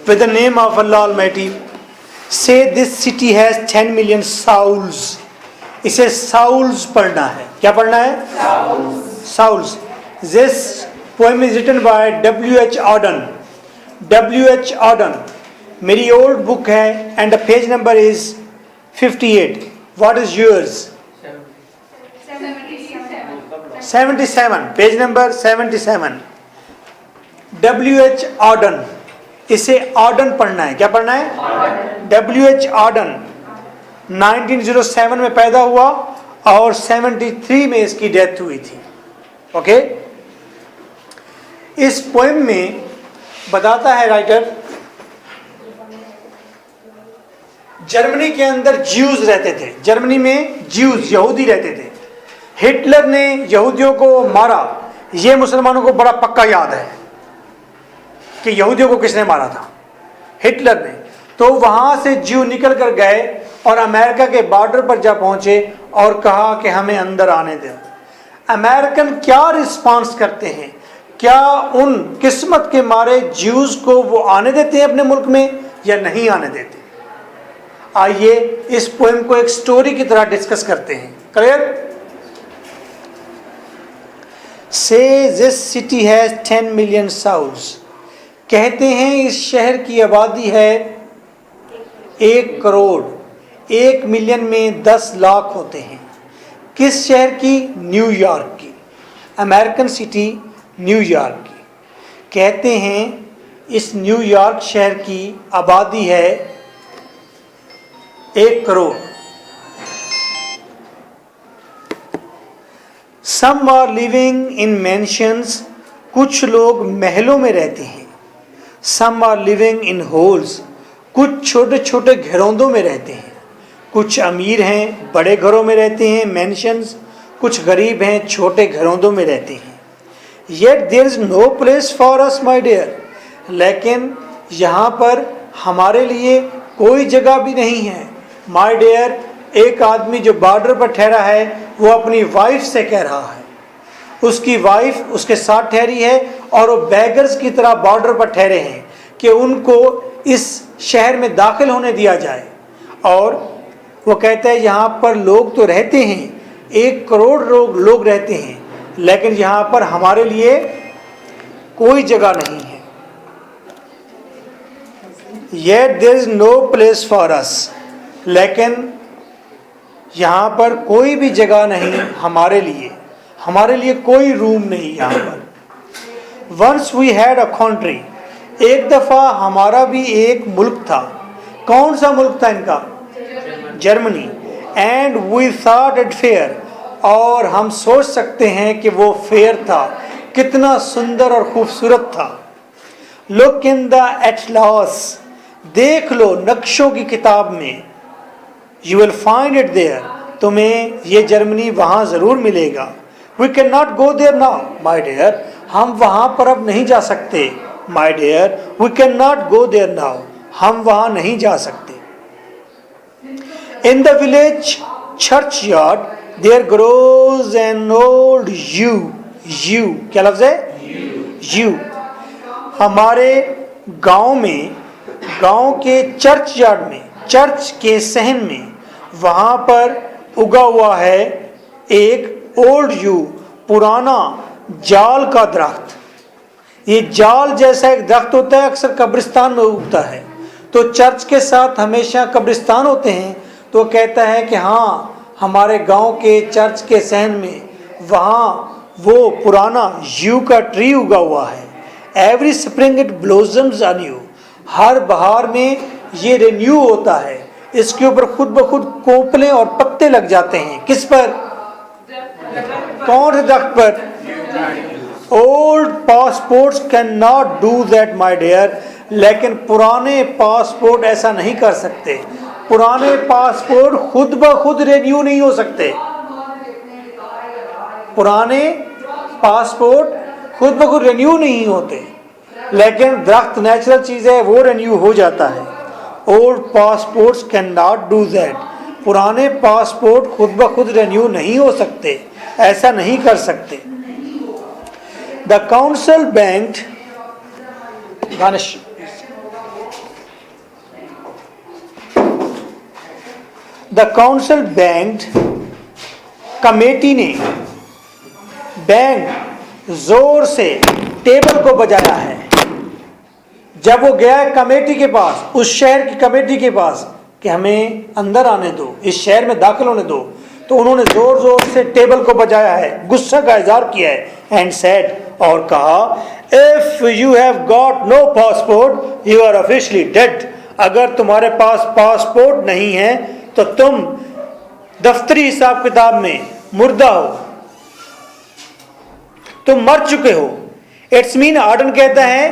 with the name of Allah Almighty. Say this city has 10 million souls. इसे souls पढ़ना है. क्या पढ़ना है? Souls. This poem is written by W.H. Auden. W.H. Auden. मेरी old book है and the page number is 58. What is yours? 77. Page number 77. W.H. Auden. इसे Auden पढ़ना है. क्या पढ़ना है? W.H. Auden 1907 में पैदा हुआ और 73 में इसकी डेथ हुई थी. ओके. इस पोएम में बताता है राइटर, जर्मनी के अंदर ज्यूज रहते थे. जर्मनी में ज्यूज यहूदी रहते थे. हिटलर ने यहूदियों को मारा. ये मुसलमानों को बड़ा पक्का याद है कि यहूदियों को किसने मारा था? हिटलर ने. तो वहां से ज्यू निकल कर गए और अमेरिका के बॉर्डर पर जा पहुंचे और कहा कि हमें अंदर आने दो. अमेरिकन क्या रिस्पांस करते हैं? क्या उन किस्मत के मारे ज्यूज को वो आने देते हैं अपने मुल्क में या नहीं आने देते? आइए इस पोएम को एक स्टोरी की तरह डिस्कस करते हैं. क्लियर? से this city has 10 million souls. कहते हैं इस शहर की आबादी है 1 करोड़. 1 मिलियन में 10 लाख होते हैं. किस शहर की? न्यूयॉर्क की. अमेरिकन सिटी न्यूयॉर्क की. कहते हैं इस न्यूयॉर्क शहर की आबादी है 1 crore. Some are living in mansions. कुछ लोग महलों में रहते हैं. Some are living in holes. कुछ छोटे छोटे घरौंदों में रहते हैं. कुछ अमीर हैं, बड़े घरों में रहते हैं, mansions. कुछ गरीब हैं, छोटे घरौंदों में रहते हैं. Yet there is no place for us, my dear. लेकिन यहाँ पर हमारे लिए कोई जगह भी नहीं है. My dear, एक आदमी जो बॉर्डर पर ठहरा है वो अपनी वाइफ से कह रहा है. उसकी वाइफ उसके साथ ठहरी है और वो बैगर्स की तरह बॉर्डर पर ठहरे हैं कि उनको इस शहर में दाखिल होने दिया जाए. और वो कहता है यहाँ पर लोग तो रहते हैं, 1 करोड़ लोग रहते हैं, लेकिन यहाँ पर हमारे लिए कोई जगह नहीं है. Yet there is no place for us. लेकिन यहाँ पर कोई भी जगह नहीं हमारे लिए कोई रूम नहीं यहाँ पर. Once we had a country. एक दफ़ा हमारा भी एक मुल्क था. कौन सा मुल्क था इनका? Germany. And we thought it fair. और हम सोच सकते हैं कि वो फेयर था. कितना सुंदर और खूबसूरत था. Look in the atlas. देख लो नक्शों की किताब में. You will find it there. तुम्हें ये जर्मनी वहाँ ज़रूर मिलेगा. We cannot go there now, my dear. हम वहाँ पर अब नहीं जा सकते. My dear, we cannot go there now. हम वहाँ नहीं जा सकते. In the village churchyard, there grows an old yew. Yew क्या लफ्ज़ है? Yew. हमारे गांव में, गांव के चर्च यार्ड में, चर्च के सहन में, वहाँ पर उगा हुआ है एक ओल्ड यू, पुराना जाल का दरख्त. ये जाल जैसा एक दरख्त होता है, अक्सर कब्रिस्तान में उगता है. तो चर्च के साथ हमेशा कब्रिस्तान होते हैं. तो कहता है कि हाँ, हमारे गांव के चर्च के सहन में वहाँ वो पुराना यू का ट्री उगा हुआ है. Every spring it blossoms on you. हर बहार में ये रिन्यू होता है. इसके ऊपर खुद ब खुद कोपले और पत्ते लग जाते हैं. किस पर? कौन से दरख्त पर? Old passports can not do that my dear. लेकिन पुराने पासपोर्ट ऐसा नहीं कर सकते. पुराने पासपोर्ट खुद ब खुद रिन्यू नहीं हो सकते. पुराने पासपोर्ट खुद ब खुद रिन्यू नहीं होते, लेकिन दरख्त नेचुरल चीज़ है, वो रिन्यू हो जाता है. Old passports can not do that. पुराने पासपोर्ट खुद ब खुद रिन्यू नहीं हो सकते, ऐसा नहीं कर सकते. The council bank the council banked, committee ने बैंग जोर से टेबल को बजाया है। जब वो गया है कमेटी के पास, उस शहर की कमेटी के पास कि हमें अंदर आने दो, इस शहर में दाखिल होने दो, तो उन्होंने जोर जोर से टेबल को बजाया है, गुस्सा का इजहार किया है। एंड सेड, और कहा, if you have got no passport you are officially dead. अगर तुम्हारे पास पासपोर्ट नहीं है तो तुम दफ्तरी हिसाब किताब में मुर्दा हो, तुम मर चुके हो। इट्स मीन आर्डन कहता है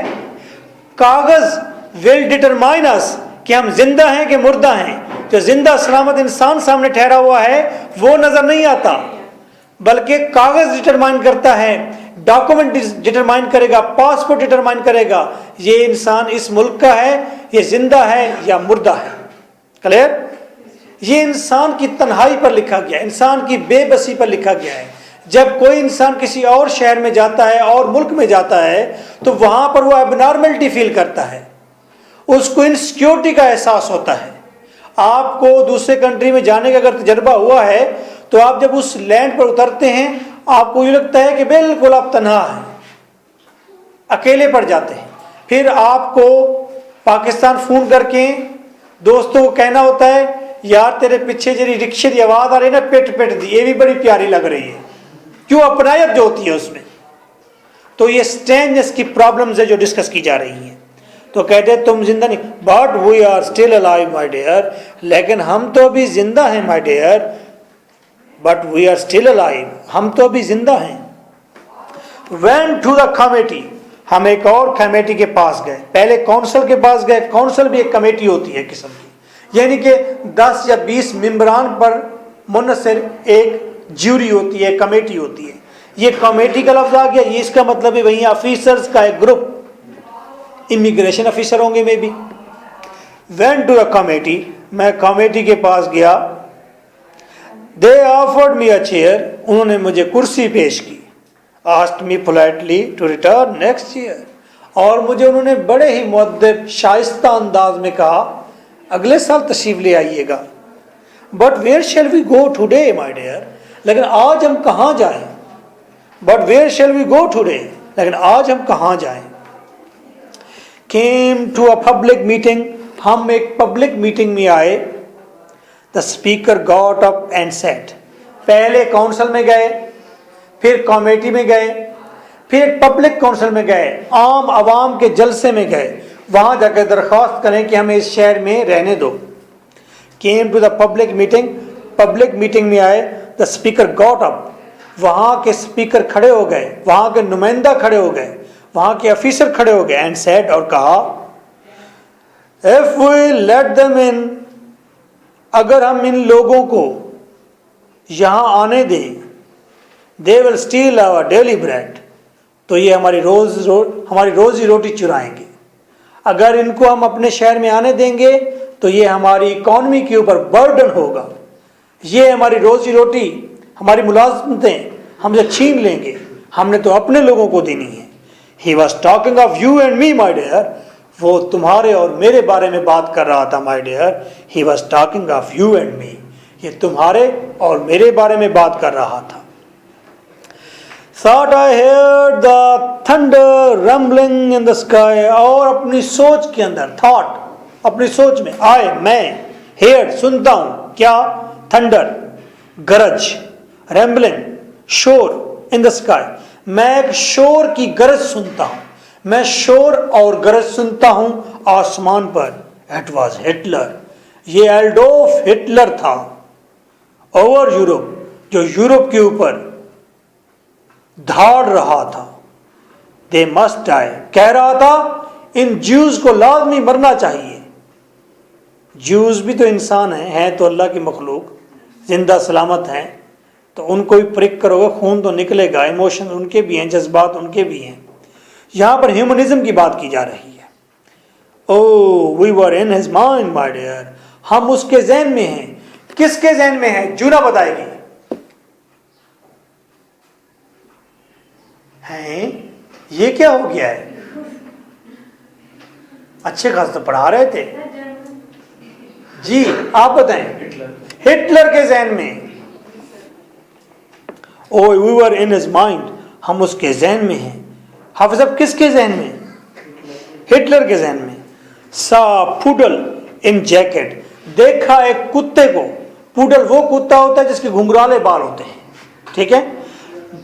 कागज विल डिटरमाइन अस, कि हम जिंदा हैं कि मुर्दा हैं। जो जिंदा सलामत इंसान सामने ठहरा हुआ है वो नजर नहीं आता, बल्कि कागज डिटरमाइन करता है, डॉक्यूमेंट डिटरमाइन करेगा, पासपोर्ट डिटरमाइन करेगा ये इंसान इस मुल्क का है, ये जिंदा है या मुर्दा है। क्लियर? ये इंसान की तन्हाई पर लिखा गया, इंसान की बेबसी पर लिखा गया है। जब कोई इंसान किसी और शहर में जाता है और मुल्क में जाता है तो वहां पर वो एबनॉर्मलिटी फील करता है, उसको इनसिक्योरिटी का एहसास होता है। आपको दूसरे कंट्री में जाने का अगर तजर्बा हुआ है तो आप जब उस लैंड पर उतरते हैं आपको ये लगता है कि बिल्कुल आप तन्हा हैं, अकेले पड़ जाते हैं। फिर आपको पाकिस्तान फ़ोन करके दोस्तों को कहना होता है, यार तेरे पीछे जरी रिक्शे की आवाज़ आ रही है ना, पिट पिट दी, ये भी बड़ी प्यारी लग रही है। क्यों? अपनायत जो होती है उसमें। तो ये स्ट्रेंजनेस की प्रॉब्लम्स है जो डिस्कस की जा रही हैं। तो कहते हैं तुम जिंदा नहीं, but we are still alive my dear, लेकिन हम तो अभी जिंदा हैं my dear, but we are still alive, हम तो अभी जिंदा हैं। वेंट टू द कमेटी, हम एक और कमेटी के पास गए। पहले काउंसिल के पास गए, काउंसिल भी एक कमेटी होती है किस्म की, यानी कि 10 या 20 मेंबरान पर मुनसर एक ज्यूरी होती है, कमेटी होती है। ये कमेटी का लफ्ज आ गया, ये इसका मतलब है वही ऑफिसर्स का एक ग्रुप, इमिग्रेशन ऑफिसर होंगे may be. Went to a committee, मैं कमेटी के पास गया। They offered me a chair, उन्होंने मुझे कुर्सी पेश की। Asked me politely to return next year, और मुझे उन्होंने बड़े ही मुअद्दब शाइस्ता अंदाज में कहा अगले साल तशरीफ ले आइएगा। But where shall we go today my dear, लेकिन आज हम कहाँ जाएं। But where shall we go today, लेकिन आज हम कहाँ जाएं। Came to a public meeting, हम एक पब्लिक मीटिंग में आए। The speaker got up and said, पहले काउंसिल में गए, फिर कमेटी में गए, फिर पब्लिक काउंसिल में गए, आम आवाम के जलसे में गए, वहां जाकर दरख्वास्त करें कि हमें इस शहर में रहने दो। Came to the public meeting, public meeting में आए। द स्पीकर गॉट अप, वहां के स्पीकर खड़े हो गए, वहां के नुमाइंदा खड़े हो गए, वहां के ऑफिसर खड़े हो गए। एंड सेड, और कहा, if we let them in, अगर हम इन लोगों को यहां आने दें, they will steal our daily bread, तो ये हमारी रोजी रोटी चुराएंगे। अगर इनको हम अपने शहर में आने देंगे तो ये हमारी इकॉनमी के ऊपर बर्डन होगा, ये हमारी रोजी रोटी, हमारी मुलाजमतें हमसे छीन लेंगे, हमने तो अपने लोगों को देनी है। He was talking of you and me my dear, वो तुम्हारे और मेरे बारे में बात कर रहा था my dear. He was talking of you and me, ये तुम्हारे और मेरे बारे में बात कर रहा था। Thought I heard the thunder rumbling in the sky, और अपनी सोच के अंदर, थॉट अपनी सोच में, आए मैं, हेयर सुनता हूं, क्या, थंडर गरज, रैम्बलिंग शोर, इन द स्काई, मैं एक शोर की गरज सुनता हूं, मैं शोर और गरज सुनता हूं आसमान पर। इट वॉज हिटलर, ये एडोल्फ हिटलर था, ओवर यूरोप, जो यूरोप के ऊपर धाड़ रहा था। दे मस्ट डाई, कह रहा था इन ज्यूज को लाजमी मरना चाहिए। ज्यूज भी तो इंसान हैं तो अल्लाह की मखलूक, जिंदा सलामत हैं, तो उनको भी प्रिक करोगे खून तो निकलेगा, इमोशन उनके भी हैं, जज्बात उनके भी हैं। यहां पर ह्यूमनिज्म की बात की जा रही है। Oh we were in his mind my dear, हम उसके जहन में हैं। किसके जहन में है? जूना बताएगी। हैं ये क्या हो गया है? अच्छे खास तो पढ़ा रहे थे जी, आप बताएं। हिटलर के जहन में, oh we were in his mind, हम उसके जहन में हैं। हाफिज साहब किसके जहन में? हिटलर के जहन में। सा पुडल इन जैकेट, देखा एक कुत्ते को। पुडल वो कुत्ता होता है जिसके घुंघराले बाल होते हैं, ठीक है।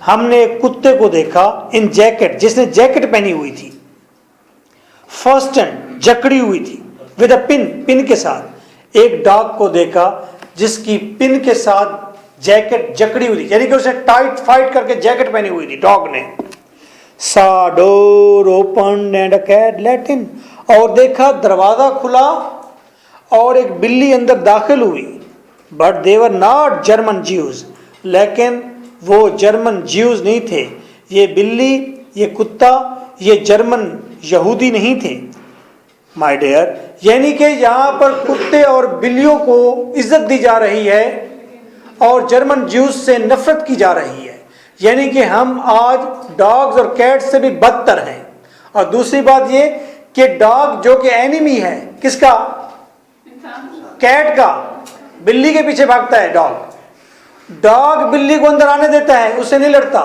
हमने एक कुत्ते को देखा इन जैकेट, जिसने जैकेट पहनी हुई थी, फर्स्ट एंड जकड़ी हुई थी, विद अ पिन, पिन के साथ। एक डॉग को देखा जिसकी पिन के साथ जैकेट जकड़ी हुई थी, यानी कि उसे टाइट फाइट करके जैकेट पहनी हुई थी डॉग ने। Saw door open and a cat let in, और देखा दरवाजा खुला और एक बिल्ली अंदर दाखिल हुई। But they were not German Jews, लेकिन वो जर्मन ज्यूज नहीं थे। ये बिल्ली, ये कुत्ता, ये जर्मन यहूदी नहीं थे माय डियर। यानी कि यहाँ पर कुत्ते और बिल्लियों को इज्जत दी जा रही है और जर्मन ज्यूज से नफरत की जा रही है। यानी कि हम आज डॉग्स और कैट्स से भी बदतर हैं। और दूसरी बात ये कि डॉग जो कि एनिमी है किसका? कैट का। बिल्ली के पीछे भागता है डॉग। डॉग बिल्ली को अंदर आने देता है, उससे नहीं लड़ता।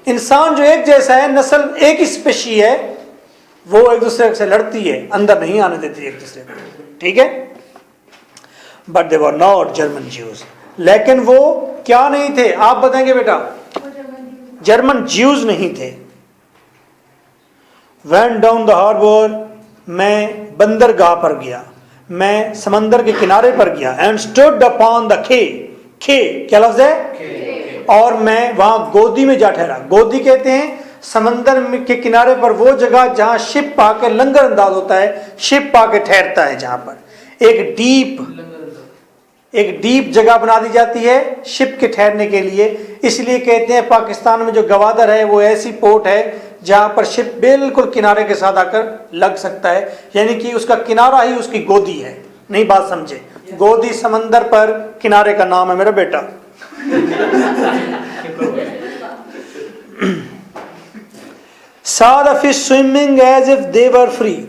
इंसान जो एक जैसा है, नस्ल एक ही स्पेशी है, वो एक दूसरे से लड़ती है, अंदर नहीं आने देती एक दूसरे को, ठीक है। But they were not German Jews, लेकिन वो क्या नहीं थे? आप बताएंगे बेटा। जर्मन ज्यूज नहीं थे। Went down the harbor, मैं बंदरगाह पर गया, मैं समंदर के किनारे पर गया। एंड स्टूड अपॉन द खे, खे क्या लफ्ज है? और मैं वहां गोदी में जा ठहरा। गोदी कहते हैं समंदर के किनारे पर वो जगह जहां शिप पाके लंगर अंदाज होता है, शिप पाके ठहरता है, जहां पर एक डीप जगह बना दी जाती है शिप के ठहरने के लिए। इसलिए कहते हैं पाकिस्तान में जो गवादर है वो ऐसी पोर्ट है जहां पर शिप बिल्कुल किनारे के साथ आकर लग सकता है, यानी कि उसका किनारा ही उसकी गोदी है। नहीं बात समझे? गोदी समंदर पर किनारे का नाम है मेरा बेटा। saw the fish swimming as if they were free,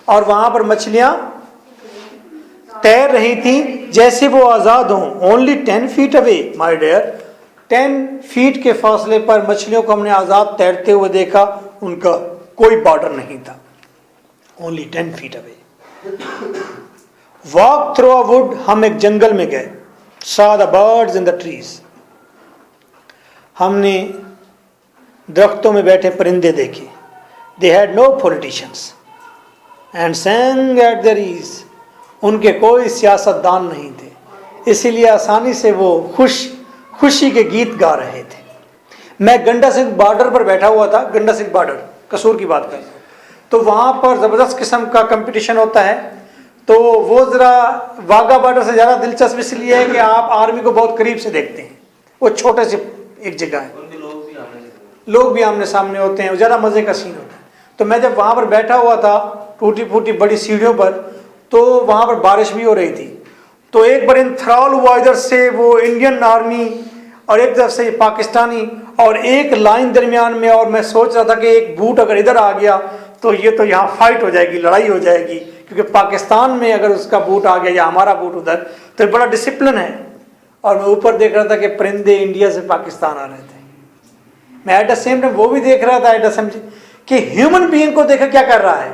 और वहां पर मछलियां तैर रही थी जैसे वो आजाद हों। Only 10 feet away my dear, 10 feet के फासले पर मछलियों को हमने आजाद तैरते हुए देखा, उनका कोई बॉर्डर नहीं था। Only 10 feet away। Walk through a would, हम एक जंगल में गए। saw the birds in the trees, हमने दरख्तों में बैठे परिंदे देखे। They had no politicians and sang at their ease, उनके कोई सियासतदान नहीं थे, इसीलिए आसानी से वो खुशी के गीत गा रहे थे। मैं गंडा सिंह बॉर्डर पर बैठा हुआ था, गंडा सिंह बॉर्डर कसूर की बात कर, तो वहाँ पर ज़बरदस्त किस्म का कंपटीशन होता है। तो वो ज़रा वाघा बॉर्डर से ज़्यादा दिलचस्प इसलिए है कि आप आर्मी को बहुत करीब से देखते हैं। वो छोटे से एक जगह है, लोग भी आमने सामने होते हैं, ज़्यादा मज़े का सीन होता है। तो मैं जब वहाँ पर बैठा हुआ था टूटी फूटी बड़ी सीढ़ियों पर, तो वहाँ पर बारिश भी हो रही थी। तो एक बार इंथराल हुआ, इधर से वो इंडियन आर्मी और एक तरफ से पाकिस्तानी, और एक लाइन दरमियान में। और मैं सोच रहा था कि एक बूट अगर इधर आ गया तो ये तो यहाँ फाइट हो जाएगी, लड़ाई हो जाएगी, क्योंकि पाकिस्तान में अगर उसका बूट आ गया या हमारा बूट उधर, तो बड़ा डिसिप्लिन है। और मैं ऊपर देख रहा था कि परिंदे इंडिया से पाकिस्तान आ रहे थे। मैं एट द सेम टाइम वो भी देख रहा था एट द सेम कि ह्यूमन बीइंग को देखा क्या कर रहा है,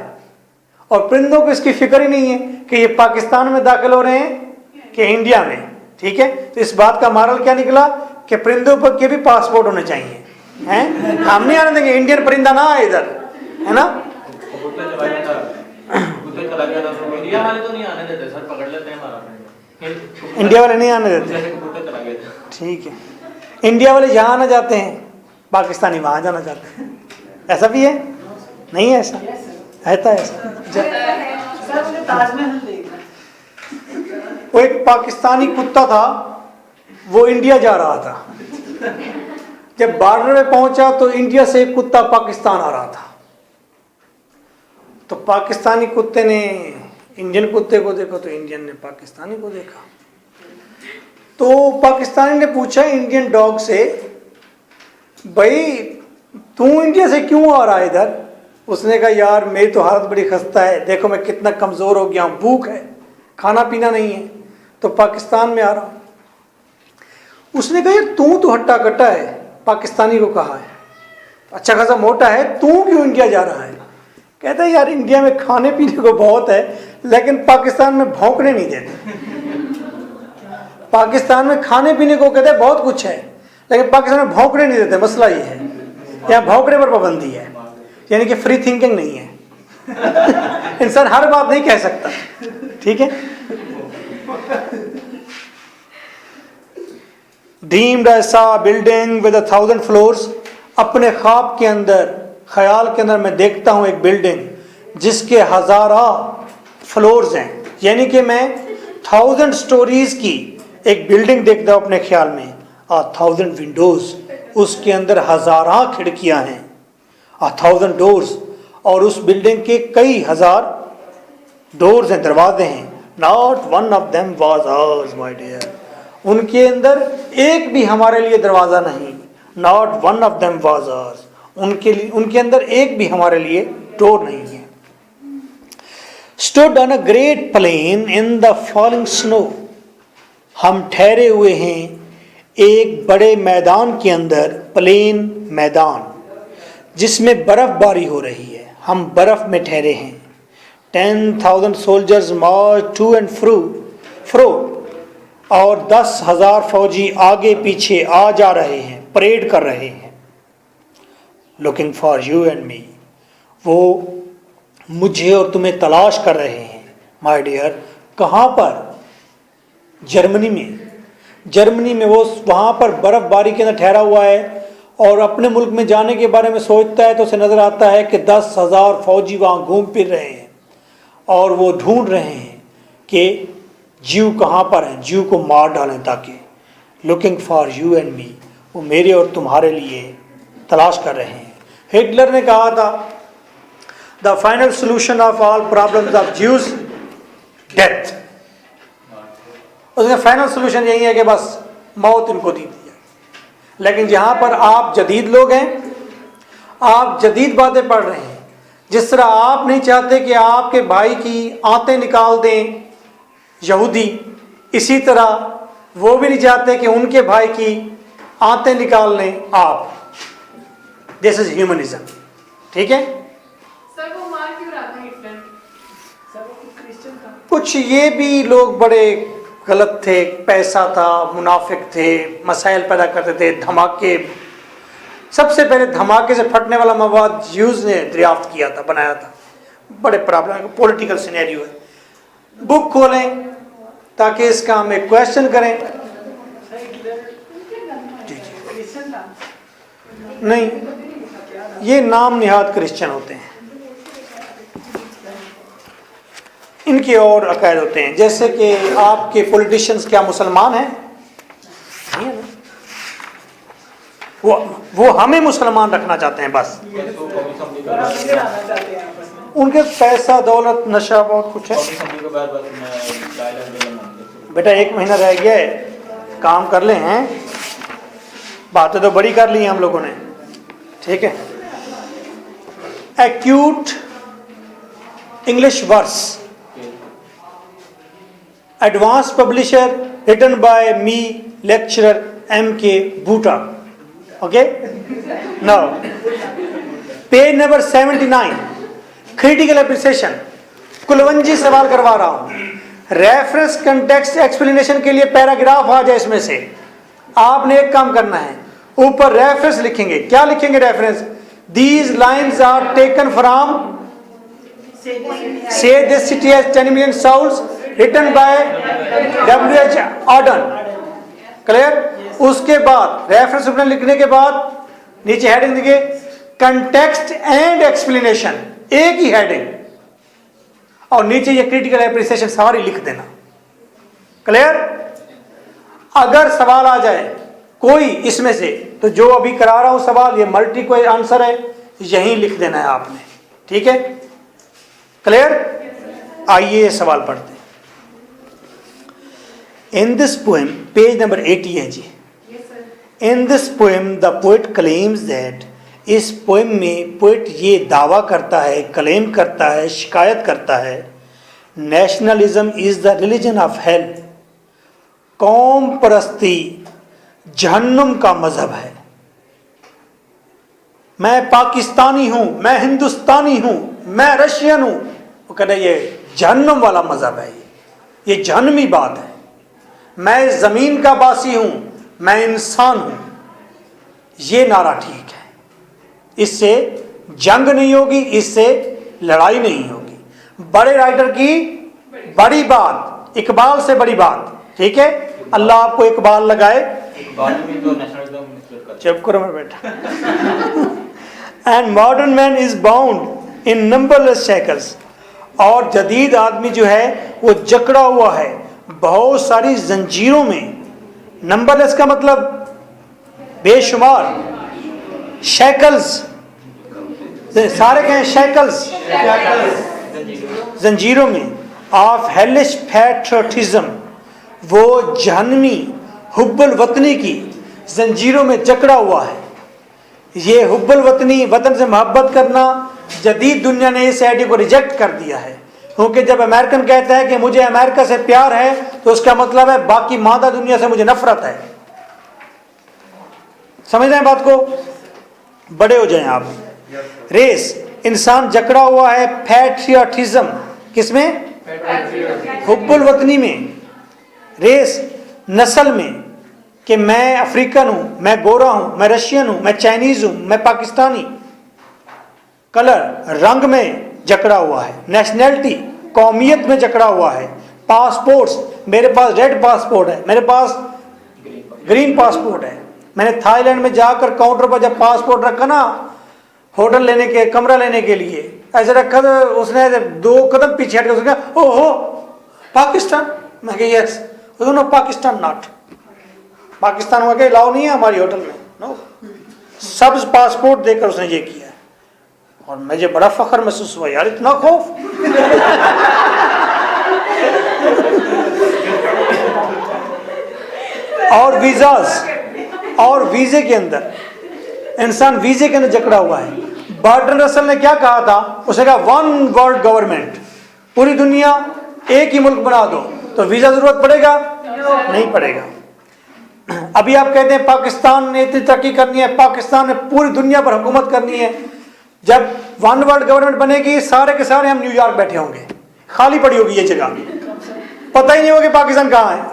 और परिंदों को इसकी फिक्र ही नहीं है कि ये पाकिस्तान में दाखिल हो रहे हैं कि इंडिया में, ठीक है। तो इस बात का मॉरल क्या निकला कि परिंदों पर के भी पासपोर्ट होने चाहिए, हैं? हम नहीं आने देंगे, इंडियन परिंदा ना आए इधर, है ना। इंडिया वाले तो नहीं आने देते सर, पकड़ लेते हैं हमारा। इंडिया वाले नहीं आने देते, ठीक है। इंडिया वाले यहाँ आना जाते हैं, पाकिस्तानी वहाँ जाना चाहते हैं। ऐसा भी है? नहीं है ऐसा? है तो ऐसा। वो एक पाकिस्तानी कुत्ता था, वो इंडिया जा रहा था। जब बॉर्डर में पहुंचा तो इंडिया से एक कुत्ता पाकिस्तान आ रहा था। तो पाकिस्तानी कुत्ते ने इंडियन कुत्ते को देखा, तो इंडियन ने पाकिस्तानी को देखा। तो पाकिस्तानी ने पूछा इंडियन डॉग से, भाई तू इंडिया से क्यों आ रहा है इधर? उसने कहा यार मेरी तो हालत बड़ी खस्ता है, देखो मैं कितना कमज़ोर हो गया हूँ, भूख है, खाना पीना नहीं है, तो पाकिस्तान में आ रहा हूँ। उसने कहा यार तू तो हट्टा कट्टा है, पाकिस्तानी को कहा है, अच्छा खासा मोटा है, तू क्यों इंडिया जा रहा है? कहता है यार इंडिया में खाने पीने को बहुत है, लेकिन पाकिस्तान में भौंकने नहीं देते। पाकिस्तान में खाने पीने को कहते हैं बहुत कुछ है, लेकिन पाकिस्तान में भौंकने नहीं देते। मसला ये है, यहाँ भौंकने पर पाबंदी है, यानी कि फ्री थिंकिंग नहीं है। इंसान हर बात नहीं कह सकता, ठीक है। ड्रीम्ड ऐसा बिल्डिंग विद 1000 फ्लोर्स, अपने ख्वाब के अंदर, ख्याल के अंदर मैं देखता हूं एक बिल्डिंग जिसके हजारों फ्लोर्स हैं, यानी कि मैं 1000 स्टोरीज की एक बिल्डिंग देखता हूं अपने ख्याल में। 1000 विंडोज, उसके अंदर हजारों खिड़कियां हैं, 1000 डोर्स, और उस बिल्डिंग के कई हजार डोर्स हैं, दरवाजे हैं। Not one of them was ours my dear, उनके अंदर एक भी हमारे लिए दरवाजा नहीं। Not one of them was ours, उनके अंदर एक भी हमारे लिए डोर नहीं है। Stood on a great plain in the falling snow, हम ठहरे हुए हैं एक बड़े मैदान के अंदर, प्लेन मैदान जिसमें बर्फबारी हो रही है, हम बर्फ में ठहरे हैं। 10,000 soldiers March two and fro, और 10,000 फौजी आगे पीछे आ जा रहे हैं, परेड कर रहे हैं। लुकिंग फॉर यू एंड मी, वो मुझे और तुम्हें तलाश कर रहे हैं माय डियर। कहाँ पर? जर्मनी में। जर्मनी में वो वहाँ पर बर्फबारी के अंदर ठहरा हुआ है और अपने मुल्क में जाने के बारे में सोचता है, तो उसे नज़र आता है कि 10,000 फौजी वहाँ घूम फिर रहे हैं और वो ढूंढ रहे हैं कि जीव कहाँ पर हैं, जीव को मार डालें ताकि। लुकिंग फॉर यू एंड मी, वो मेरे और तुम्हारे लिए तलाश कर रहे हैं। हिटलर ने कहा था the final solution of all problems of Jews death, उसका फाइनल सोल्यूशन यही है कि बस मौत इनको दी दी है। लेकिन जहाँ पर आप जदीद लोग हैं, आप जदीद बातें पढ़ रहे हैं, जिस तरह आप नहीं चाहते कि आपके भाई की आंतें निकाल दें यहूदी, इसी तरह वो भी नहीं चाहते कि उनके भाई की आंतें निकाल लें आप। दिस इज ह्यूमनिज्म, ठीक है। सर वो मार क्यों रहा था हिटलर? सर वो क्रिश्चियन था। कुछ ये भी लोग बड़े गलत थे, पैसा था, मुनाफिक थे, मसाइल पैदा करते थे, धमाके। सबसे पहले धमाके से फटने वाला मवाद ज्यूज ने दरियाफ्त किया था, बनाया था। बड़े प्रॉब्लम, पॉलिटिकल सिनेरियो है। बुक खोलें ताकि इसका हम एक क्वेश्चन करें। जी जी, नहीं, ये नाम निहाद क्रिश्चियन होते हैं, इनके और अकायद होते हैं। जैसे कि आपके पॉलिटिशियंस क्या मुसलमान हैं? नहीं है ना। वो हमें मुसलमान रखना चाहते हैं बस। उनके पैसा, दौलत, नशा बहुत कुछ है। बेटा 1 महीना रह गया है, काम कर ले हैं। बातें तो बड़ी कर ली हैं हम लोगों ने, ठीक है। Acute English verse, advance publisher, written by me lecturer M.K. Buta, okay. Now page number 79, critical appreciation. कुलवंजी सवाल करवा रहा हूं, रेफरेंस कंटेक्स्ट एक्सप्लेनेशन के लिए पैराग्राफ आ जाए इसमें से। आपने एक काम करना है, ऊपर रेफरेंस लिखेंगे। क्या लिखेंगे reference? These lines are taken from Say this city has 10 million souls, written by W.H. Auden. Clear? उसके बाद रेफरेंस लिखने के बाद नीचे हेडिंग देखिए, कंटेक्स्ट एंड एक्सप्लेनेशन, एक ही हेडिंग, और नीचे ये क्रिटिकल एप्रिसिएशन सारी लिख देना। क्लियर? अगर सवाल आ जाए कोई इसमें से, तो जो अभी करा रहा हूं सवाल, ये मल्टी कोई आंसर है, यहीं लिख देना है आपने, ठीक है। क्लियर? आइए सवाल पढ़ते हैं। In this poem, page number 80 है जी। In this poem the poet claims that, इस पोएम में पोएट ये दावा करता है, क्लेम करता है, शिकायत करता है, nationalism is the religion of hell, कौम परस्ती जहन्नुम का मजहब है। मैं पाकिस्तानी हूं, मैं हिंदुस्तानी हूं, मैं रशियन हूं, वो कहते ये जहन्नुम वाला मजहब है, ये जहन्नमी बात है। मैं जमीन का बासी हूं, मैं इंसान हूं, ये नारा ठीक है। इससे जंग नहीं होगी, इससे लड़ाई नहीं होगी। बड़े राइटर की बड़ी बात, इकबाल से बड़ी बात, ठीक है। अल्लाह आपको इकबाल लगाए। इकबाल में तो नेशनलिज्म मिसयूज करता चुप करो मेरा बेटा। And modern man is bound in numberless shackles, और जदीद आदमी जो है वो जकड़ा हुआ है बहुत सारी जंजीरों में। नंबरलेस का मतलब बेशुमार, शैकल्स, सारे कहें शैकल्स, जंजीरों में, ऑफ हेलिश पैट्रियटिज्म, वो जहन्नमी हुब्बुल वतनी की जंजीरों में जकड़ा हुआ है। ये हुब्बुल वतनी, वतन से मोहब्बत करना, जदीद दुनिया ने इस आइडिया को रिजेक्ट कर दिया है। क्योंकि जब अमेरिकन कहता है कि मुझे अमेरिका से प्यार है, तो उसका मतलब है बाकी मादा दुनिया से मुझे नफरत है। समझ रहे हैं बात को? बड़े हो जाएं आप। रेस, इंसान जकड़ा हुआ है पैट्रियटिज्म, किसमें? हुब्बुल वतनी में। रेस, नस्ल में, कि मैं अफ्रीकन हूं, मैं गोरा हूं, मैं रशियन हूं, मैं चाइनीज हूं, मैं पाकिस्तानी। कलर, रंग में जकड़ा हुआ है। नेशनैलिटी, कौमियत में जकड़ा हुआ है। पासपोर्ट्स, मेरे पास रेड पासपोर्ट है, मेरे पास ग्रीन पासपोर्ट है। मैंने थाईलैंड में जाकर काउंटर पर जब पासपोर्ट रखा ना, होटल लेने के, कमरा लेने के लिए ऐसे रखा, तो उसने 2 कदम पीछे हट के उसने कहा, ओहो पाकिस्तान। मैं कहा yes, no Pakistan not, Pakistan वहाँ के अलाउ नहीं है हमारी होटल में, नो। सब पासपोर्ट देकर उसने ये किया, और मुझे बड़ा फख्र महसूस हुआ, यार इतना खौफ। और वीजाज, और वीजे के अंदर, इंसान वीजे के अंदर जकड़ा हुआ है। बर्ट्रैंड रसल ने क्या कहा था? उसने कहा 1 वर्ल्ड गवर्नमेंट, पूरी दुनिया एक ही मुल्क बना दो, तो वीजा जरूरत पड़ेगा? नहीं पड़ेगा। अभी आप कहते हैं पाकिस्तान ने इतनी तरक्की करनी है, पाकिस्तान ने पूरी दुनिया पर हुकूमत करनी है। जब 1 वर्ल्ड गवर्नमेंट बनेगी, सारे के सारे हम न्यूयॉर्क बैठे होंगे, खाली पड़ी होगी ये जगह, पता ही नहीं होगा पाकिस्तान कहाँ है।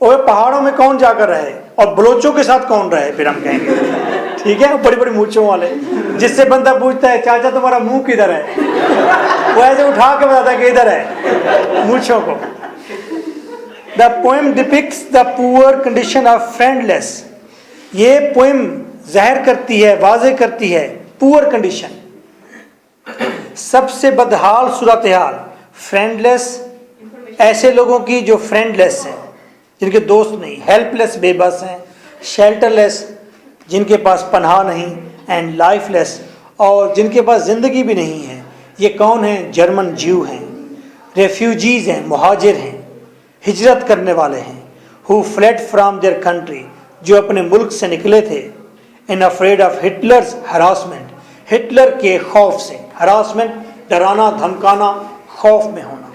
और पहाड़ों में कौन जाकर रहे, और बलोचों के साथ कौन रहे, फिर हम कहेंगे, ठीक है, बड़ी बड़ी मूंछों वाले, जिससे बंदा पूछता है चाचा तुम्हारा मुंह किधर है, वो ऐसे उठा के बताता है कि इधर है मूंछों को। The poem depicts the poor condition of friendless, ये पोएम जाहिर करती है, वाज़े करती है पुअर कंडीशन, सबसे बदहाल सूरत हाल, फ्रेंडलेस, ऐसे लोगों की जो फ्रेंडलेस हैं, जिनके दोस्त नहीं, हेल्पलेस, बेबस हैं, शेल्टरलेस, जिनके पास पनाह नहीं, एंड लाइफलेस, और जिनके पास ज़िंदगी भी नहीं है। ये कौन हैं? जर्मन ज्यू हैं, रेफ्यूजीज़ हैं, मुहाजिर हैं, हिजरत करने वाले हैं। Who fled from their country, जो अपने मुल्क से निकले थे, in afraid of Hitler's harassment, Hitler के खौफ से। हरासमेंट, डराना, धमकाना, खौफ में होना।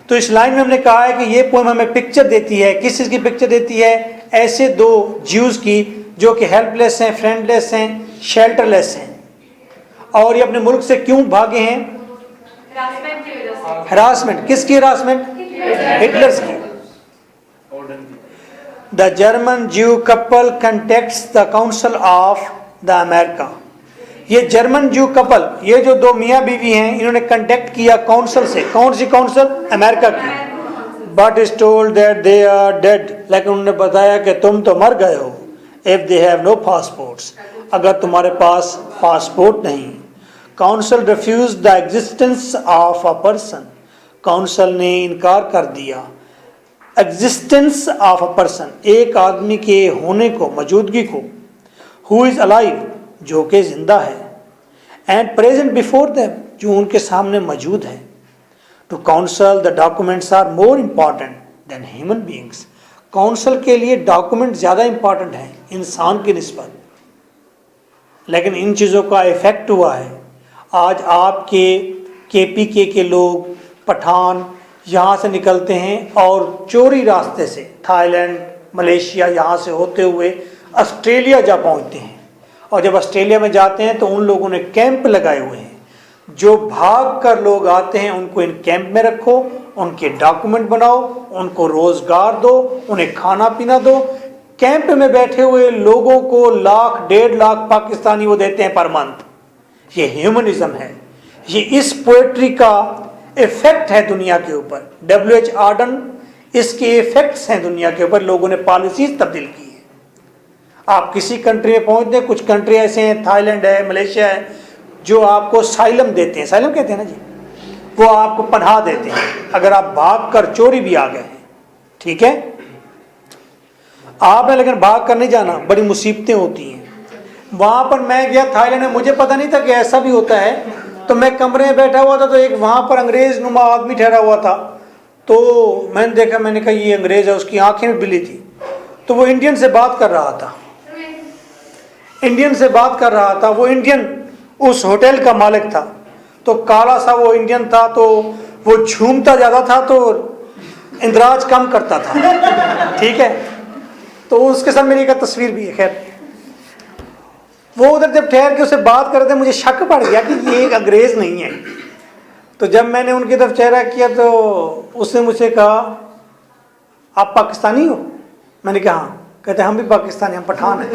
तो इस लाइन में हमने कहा है कि ये पोएम हमें पिक्चर देती है, किस चीज़ की पिक्चर देती है? ऐसे 2 ज्यूज़ की जो कि हेल्पलेस हैं, फ्रेंडलेस हैं, शेल्टरलेस हैं, और ये अपने मुल्क से क्यों भागे हैं? हरासमेंट, किसकी हरासमेंट? हिटलर्स की। द जर्मन ज्यू couple contacts the council of the America, ये जर्मन ज्यू कपल, ये जो 2 मियाँ बीवी हैं, इन्होंने कंटेक्ट किया काउंसिल से। कौन सी काउंसिल? अमेरिका की। But is told that they are dead, लेकिन उन्होंने बताया कि तुम तो मर गए हो। If they have no passports, अगर तुम्हारे पास पासपोर्ट नहीं। Council refuse the existence of a person, council ने इनकार कर दिया एग्जिस्टेंस ऑफ अ पर्सन, एक आदमी के होने को, मौजूदगी को। हु इज अलाइव, जो कि जिंदा है, एंड प्रेजेंट बिफोर देम, जो उनके सामने मौजूद है। To council the documents are more important than human beings, council के लिए डॉक्यूमेंट ज़्यादा इम्पॉर्टेंट हैं इंसान की निस्बत। लेकिन इन चीज़ों का इफेक्ट हुआ है। आज आपके KPK के लोग, पठान यहाँ से निकलते हैं और चोरी रास्ते से थाईलैंड, मलेशिया, यहाँ से होते हुए ऑस्ट्रेलिया जा पहुँचते हैं। और जब ऑस्ट्रेलिया में जाते हैं तो उन लोगों ने कैंप लगाए हुए हैं। जो भाग कर लोग आते हैं उनको इन कैंप में रखो, उनके डॉक्यूमेंट बनाओ, उनको रोजगार दो, उन्हें खाना पीना दो। कैंप में बैठे हुए लोगों को 1,00,000-1,50,000 पाकिस्तानी वो देते हैं पर मंथ। ये ह्यूमनिज्म है। ये इस पोएट्री का इफेक्ट है दुनिया के ऊपर। W.H. आर्डन, इसके इफेक्ट्स हैं दुनिया के ऊपर। लोगों ने पॉलिसीज तब्दील की है। आप किसी कंट्री में पहुंचते हैं, कुछ कंट्री ऐसे हैं, थाईलैंड है, मलेशिया है, जो आपको साइलम देते हैं, साइलम कहते हैं ना जी, वो आपको पनाह देते हैं अगर आप भाग कर चोरी भी आ गए हैं। ठीक है, आपने लेकिन भाग कर नहीं जाना, बड़ी मुसीबतें होती हैं। वहां पर मैं गया थाईलैंड में, मुझे पता नहीं था कि ऐसा भी होता है। तो मैं कमरे में बैठा हुआ था, तो एक वहां पर अंग्रेज नुमा आदमी ठहरा हुआ था। तो मैंने देखा, मैंने कहा ये अंग्रेज है, उसकी आंखें में बिली थी। तो वो इंडियन से बात कर रहा था, इंडियन से बात कर रहा था। वो इंडियन उस होटल का मालिक था। तो काला सा वो इंडियन था, तो वो झूमता ज़्यादा था तो इंदराज कम करता था। ठीक है, तो उसके साथ मेरी एक तस्वीर भी है। खैर, वो उधर जब ठहर के उससे बात कर रहे थे, मुझे शक पड़ गया कि ये एक अंग्रेज नहीं है। तो जब मैंने उनकी तरफ चेहरा किया तो उसने मुझसे कहा, आप पाकिस्तानी हो? मैंने कहा हाँ। कहते हम भी पाकिस्तानी, हम पठान हैं।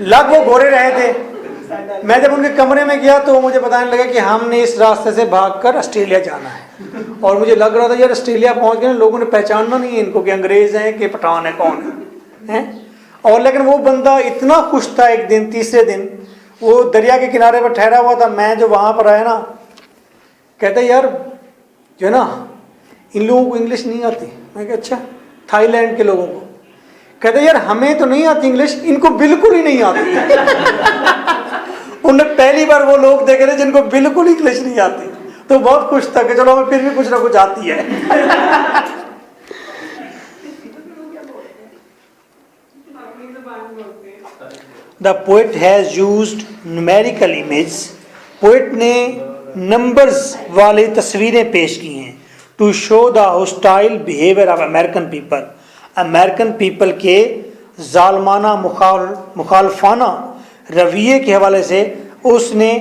लग वो गोरे रहे थे। मैं जब उनके कमरे में गया तो मुझे बताने लगा कि हमने इस रास्ते से भागकर ऑस्ट्रेलिया जाना है। और मुझे लग रहा था यार ऑस्ट्रेलिया पहुंच गए, लोगों ने पहचानना नहीं है इनको कि अंग्रेज हैं कि पठान है, कौन है। और लेकिन वो बंदा इतना खुश था। एक दिन, तीसरे दिन, वो दरिया के किनारे पर ठहरा हुआ था। मैं जो वहां पर आया ना, कहते यार जो है ना, इन लोगों को इंग्लिश नहीं आती। मैं कहा अच्छा, थाईलैंड के लोगों को? कहते यार हमें तो नहीं आती इंग्लिश, इनको बिल्कुल ही नहीं आती। उन्होंने पहली बार वो लोग देखे थे जिनको बिल्कुल इंग्लिश नहीं आती। तो बहुत खुश था कि चलो हमें फिर भी कुछ ना कुछ आती है। The poet has used numerical images. Poet ने नंबर्स वाली तस्वीरें पेश की हैं to show the hostile behaviour of American people. American people के जालमाना मुखालफाना रवैये के हवाले से उसने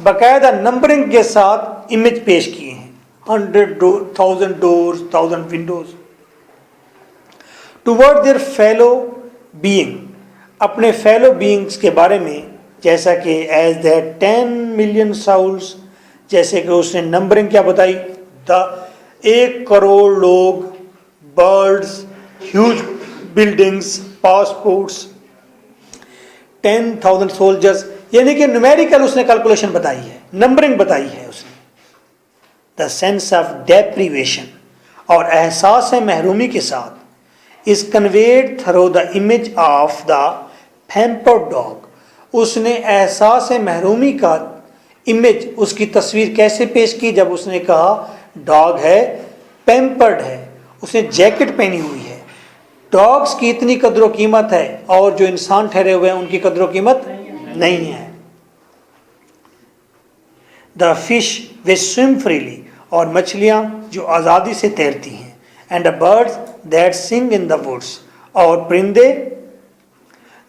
बाकायदा नंबरिंग के साथ इमेज पेश किए हैं। 100,000 doors, 1,000 Windows toward there fellow being, अपने फेलो बीइंग्स के बारे में, जैसा कि एज दैट 10 मिलियन साउल्स, जैसे कि उसने नंबरिंग क्या बताई, 1 करोड़ लोग, birds, huge buildings, passports, 10,000 soldiers, यानी कि न्यूमेरिकल उसने कैलकुलेशन बताई है, नंबरिंग बताई है उसने। द सेंस ऑफ डेप्रीवेशन, और एहसास महरूमी के साथ, is conveyed through the image of the pampered dog. उसने एहसास महरूमी का इमेज, उसकी तस्वीर कैसे पेश की, जब उसने कहा डॉग है, पैम्पर्ड है, उसने जैकेट पहनी हुई है। डॉग्स की इतनी कदर कीमत है और जो इंसान ठहरे हुए हैं उनकी कदर कीमत नहीं है। The fish which swim freely, और मछलियां जो आज़ादी से तैरती हैं। And the birds that sing in the woods, और परिंदे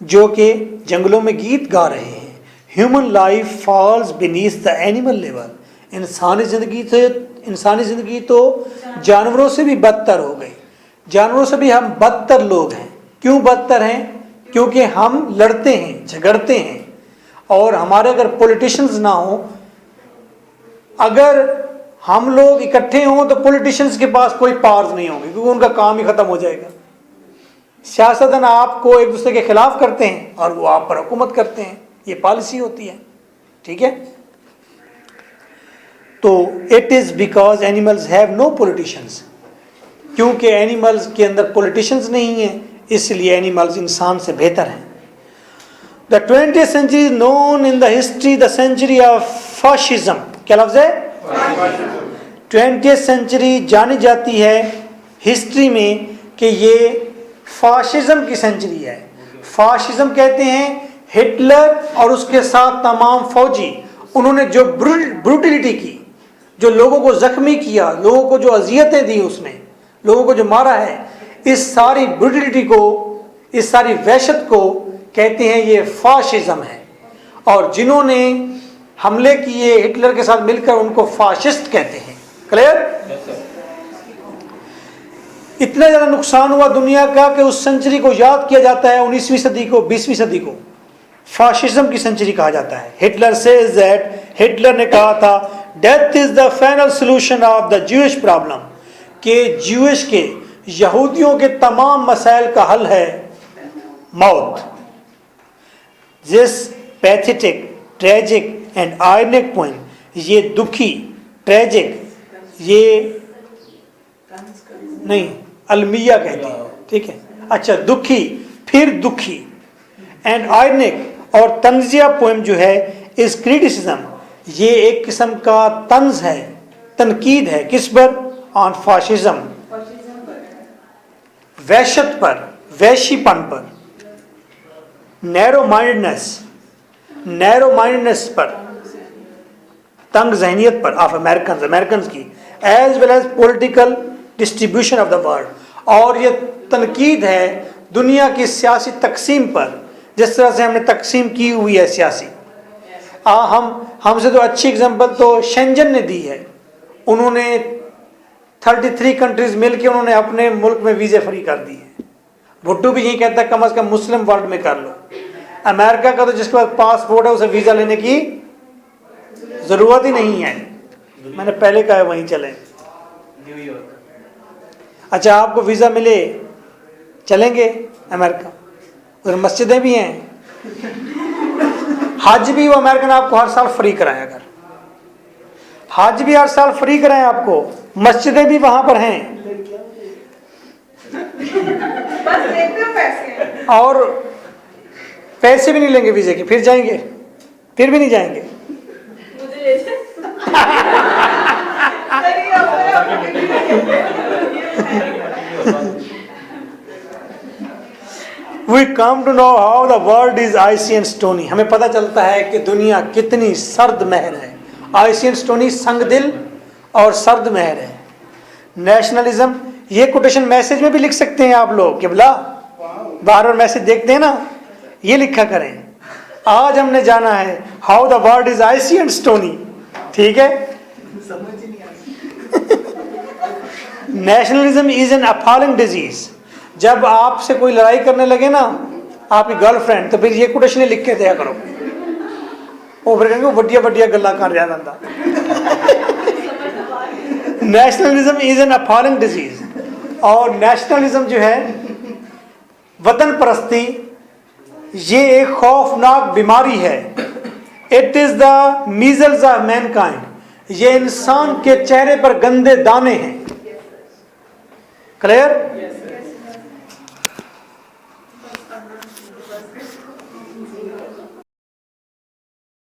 जो कि जंगलों में गीत गा रहे हैं। Human life falls beneath the animal level, इंसानी ज़िंदगी तो जानवरों से भी बदतर हो गई। जानवरों से भी हम बदतर लोग हैं। क्यों बदतर हैं? क्योंकि हम लड़ते हैं, झगड़ते हैं, और हमारे अगर पॉलिटिशियंस ना हो, अगर हम लोग इकट्ठे हों तो पॉलिटिशियंस के पास कोई पावर्स नहीं होंगे, क्योंकि उनका काम ही खत्म हो जाएगा। सियासतदान आपको एक दूसरे के खिलाफ करते हैं और वो आप पर हुकूमत करते हैं, ये पॉलिसी होती है। ठीक है, तो it is because animals have no politicians, क्योंकि एनिमल्स के अंदर पॉलिटिशियंस नहीं है, इसलिए एनिमल्स इंसान से बेहतर हैं। The 20th century is known in the history the century of fascism. क्या लफ्ज है? 20th सेंचुरी जानी जाती है हिस्ट्री में कि ये फाशिज्म की सेंचुरी है। फाशिज्म कहते हैं हिटलर और उसके साथ तमाम फौजी, उन्होंने जो ब्रूटलिटी की, जो लोगों को जख्मी किया, लोगों को जो अजियतें दी उसने, लोगों को जो मारा है, इस सारी ब्रुटलिटी को, इस सारी वहशत को कहते हैं ये फाशिज्म है। और जिन्होंने हमले किए हिटलर के साथ मिलकर, उनको फाशिस्ट कहते हैं। क्लियर? इतना ज़्यादा नुकसान हुआ दुनिया का कि उस सेंचुरी को याद किया जाता है, 19वीं सदी को, 20वीं सदी को फाशिज्म की सेंचुरी कहा जाता है। हिटलर सेज दैट, हिटलर ने कहा था, death is the final solution of the Jewish problem, कि ज्यूइश के, यहूदियों के तमाम मसाइल का हल है मौत। This pathetic, tragic and ironic poem, ये दुखी, ट्रेजिक, ये नहीं अलमिया कहते हैं, ठीक है, अच्छा, दुखी, फिर दुखी, एंड आयरनिक और तंजिया पोएम जो है, इस क्रिटिसिज्म, ये एक किस्म का तंज है, तनकीद है, किस पर? ऑन फाशिज्म, वहशत पर, वैशीपन पर, नैरो माइंडनेस पर, तंग जहनियत पर ऑफ अमेरिकन की, as well as political distribution of the world. और ये तनकीद है दुनिया की सियासी तकसीम पर, जिस तरह से हमने तकसीम की हुई है सियासी। हमसे तो अच्छी एग्जांपल तो शेंजन ने दी है। उन्होंने 33 कंट्रीज मिलकर उन्होंने अपने मुल्क में वीज़े फ्री कर दिए। भुट्टो भी यही कहता है, कम अज़ कम मुस्लिम वर्ल्ड में कर लो। अमेरिका का तो जिसके पास पासपोर्ट है उसे वीज़ा लेने की ज़रूरत ही नहीं है। मैंने पहले कहा वहीं चले। न्यूयॉर्क, अच्छा, आपको वीज़ा मिले, चलेंगे अमेरिका? उधर मस्जिदें भी हैं, हज भी वो अमेरिकन आपको हर साल फ्री कराएं। अगर हज भी हर साल फ्री कराएं आपको, मस्जिदें भी वहां पर हैं, बस देखते हो पैसे। और पैसे भी नहीं लेंगे वीज़े के, फिर जाएंगे, फिर भी नहीं जाएंगे। मुझे ले चल। अरे We come to know how the world is icy and stony. हमें पता चलता है कि दुनिया कितनी सर्द महर है। icy and stony संग दिल और सर्द महर है। नेशनलिज्म, ये कोटेशन मैसेज में भी लिख सकते हैं आप लोग, कि बोला बार बार मैसेज देखते हैं ना, ये लिखा करें। आज हमने जाना है how the world is icy and stony, ठीक है। Nationalism is an appalling disease. जब आपसे कोई लड़ाई करने लगे ना, आपकी गर्लफ्रेंड, तो फिर ये कोटेशन लिख के दिया करो। वो फिर कहेंगे बढ़िया बढ़िया गल्ला कर रहा बंदा। Nationalism is an appalling disease. और नेशनलिज्म जो है, वतन परस्ती, ये एक खौफनाक बीमारी है। It is the measles of Mankind. ये इंसान के चेहरे पर गंदे दाने हैं। क्लियर?